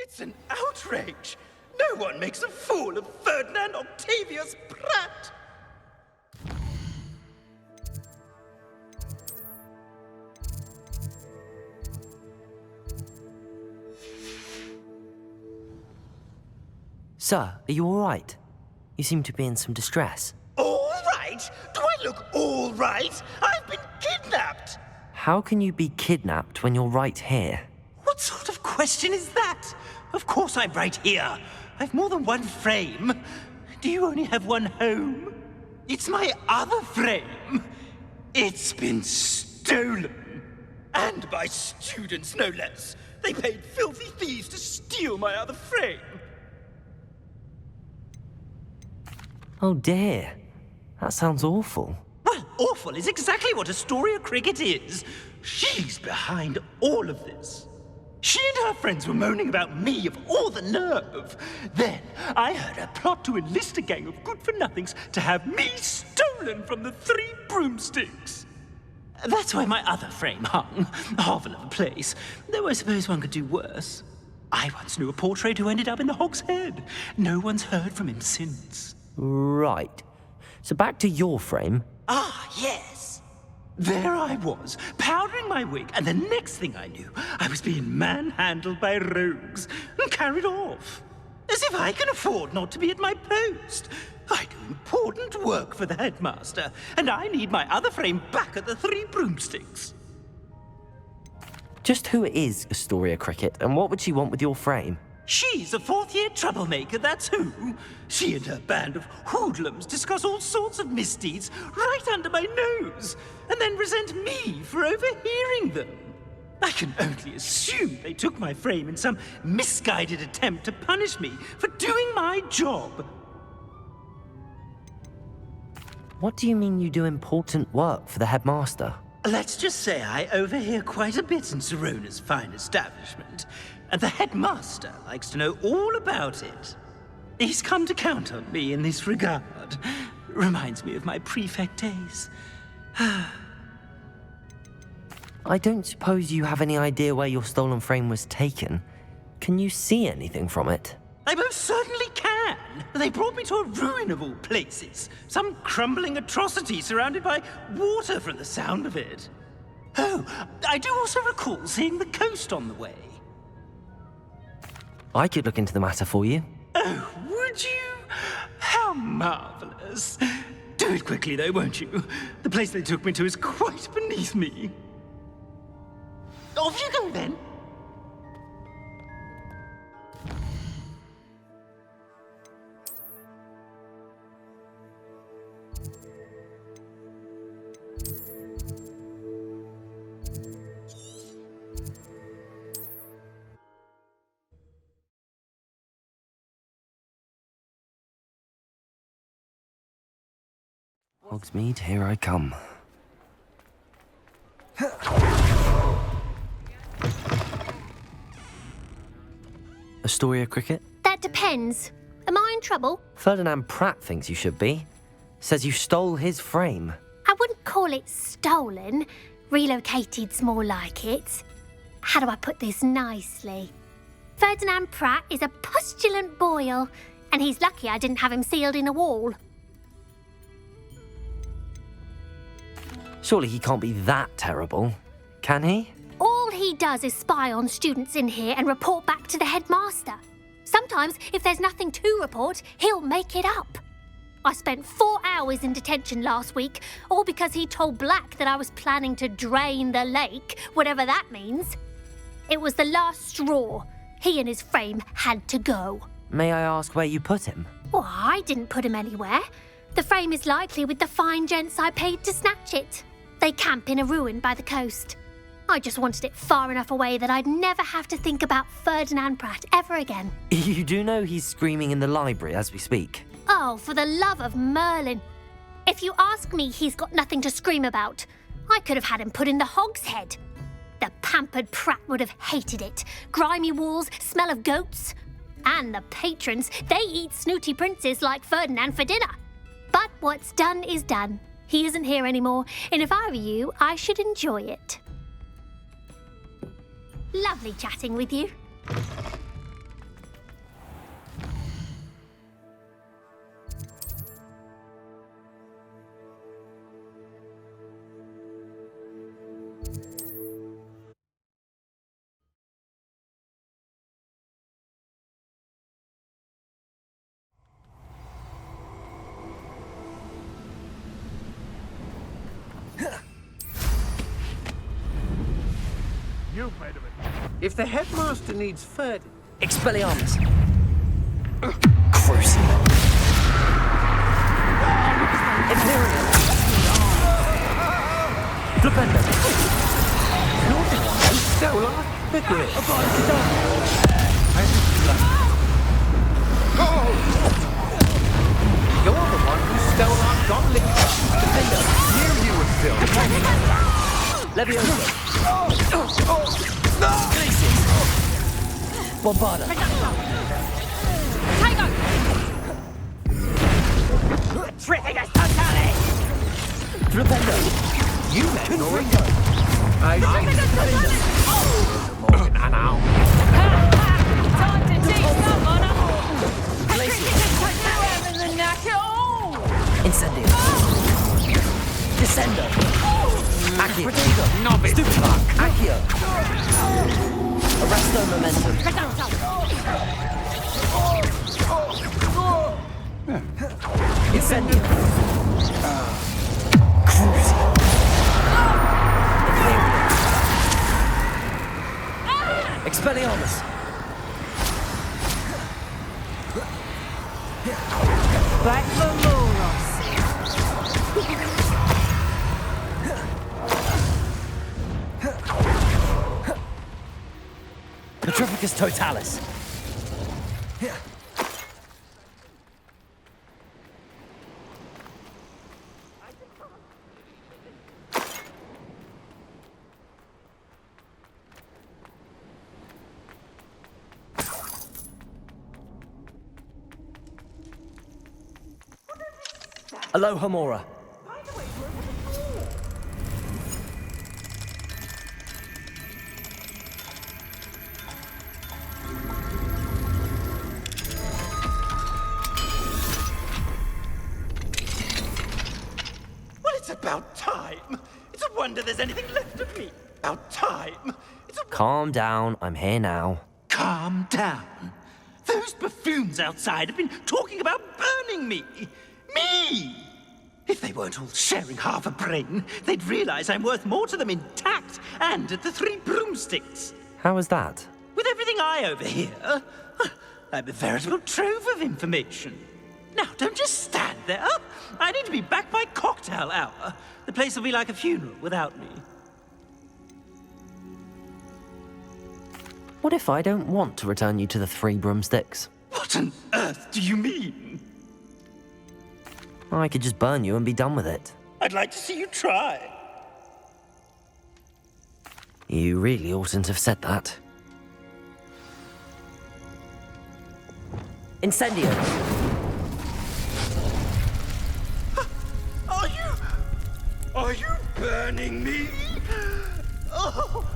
It's an outrage! No one makes a fool of Ferdinand Octavius Pratt! Sir, are you all right? You seem to be in some distress. All right? Do I look all right? I've been kidnapped! How can you be kidnapped when you're right here? What sort of question is that? Of course I'm right here. I've more than one frame. Do you only have one home? It's my other frame. It's been stolen. And by students, no less. They paid filthy thieves to steal my other frame. Oh dear. That sounds awful. Well, awful is exactly what Astoria Cricket is. She's behind all of this. She and her friends were moaning about me of all the nerve. Then I heard her plot to enlist a gang of good-for-nothings to have me stolen from the Three Broomsticks. That's why my other frame hung. A hovel of a place, though I suppose one could do worse. I once knew a portrait who ended up in the Hog's Head. No one's heard from him since. Right. So back to your frame. Ah, yes. There I was, powdering my wig, and the next thing I knew, I was being manhandled by rogues and carried off. As if I can afford not to be at my post. I do important work for the headmaster, and I need my other frame back at the Three Broomsticks. Just who is Astoria Cricket, and what would she want with your frame? She's a fourth-year troublemaker, that's who. She and her band of hoodlums discuss all sorts of misdeeds right under my nose, and then resent me for overhearing them. I can only assume they took my frame in some misguided attempt to punish me for doing my job. What do you mean you do important work for the headmaster? Let's just say I overhear quite a bit in Serona's fine establishment, and the headmaster likes to know all about it. He's come to count on me in this regard. Reminds me of my prefect days. I don't suppose you have any idea where your stolen frame was taken. Can you see anything from it? I most certainly can. They brought me to a ruin of all places. Some crumbling atrocity surrounded by water from the sound of it. Oh, I do also recall seeing the coast on the way. I could look into the matter for you. Oh, would you? How marvelous. Do it quickly, though, won't you? The place they took me to is quite beneath me. Off you go, then. Hogsmeade, here I come. Astoria Cricket? That depends. Am I in trouble? Ferdinand Pratt thinks you should be. Says you stole his frame. I wouldn't call it stolen. Relocated's more like it. How do I put this nicely? Ferdinand Pratt is a postulant boil, and he's lucky I didn't have him sealed in a wall. Surely he can't be that terrible, can he? All he does is spy on students in here and report back to the headmaster. Sometimes, if there's nothing to report, he'll make it up. I spent 4 hours in detention last week, all because he told Black that I was planning to drain the lake, whatever that means. It was the last straw. He and his frame had to go. May I ask where you put him? Well, I didn't put him anywhere. The frame is likely with the fine gents I paid to snatch it. They camp in a ruin by the coast. I just wanted it far enough away that I'd never have to think about Ferdinand Pratt ever again. You do know he's screaming in the library as we speak. Oh, for the love of Merlin. If you ask me, he's got nothing to scream about. I could have had him put in the Hog's Head. The pampered Pratt would have hated it. Grimy walls, smell of goats. And the patrons, they eat snooty princes like Ferdinand for dinner. But what's done is done. He isn't here anymore, and if I were you, I should enjoy it. Lovely chatting with you. If the headmaster needs further... Expelliarmus. Crucible. Imperium. Flipendo. Stole our pickle. You're the one who stole our goblet. Defender. Knew you would still. Leviosa. Glacius. Bombarda. Tiger! Triggers totally! Flipendo. You let go. Confringo. I say Morgan and now. Time to teach someone up. Glacius. Having the knack at all. Incendio. Descendo. Accio. Novice. Stupefy. Accio. Arresto Momentum. Incendio. Crucial. Imperium. Expelliarmus. Back for more, I Petrificus Totalis. Aloha Mora. Well, it's about time. It's a wonder there's anything left of me. About time. It's a... Calm down, I'm here now. Calm down. Those buffoons outside have been talking about burning me. Me! If they weren't all sharing half a brain, they'd realize I'm worth more to them intact and at the 3 broomsticks. How was that? With everything I overhear, I'm a veritable trove of information. Now, don't just stand there. I need to be back by cocktail hour. The place will be like a funeral without me. What if I don't want to return you to the 3 broomsticks? What on earth do you mean? I could just burn you and be done with it. I'd like to see you try. You really oughtn't have said that. Incendio! Are you burning me? Oh.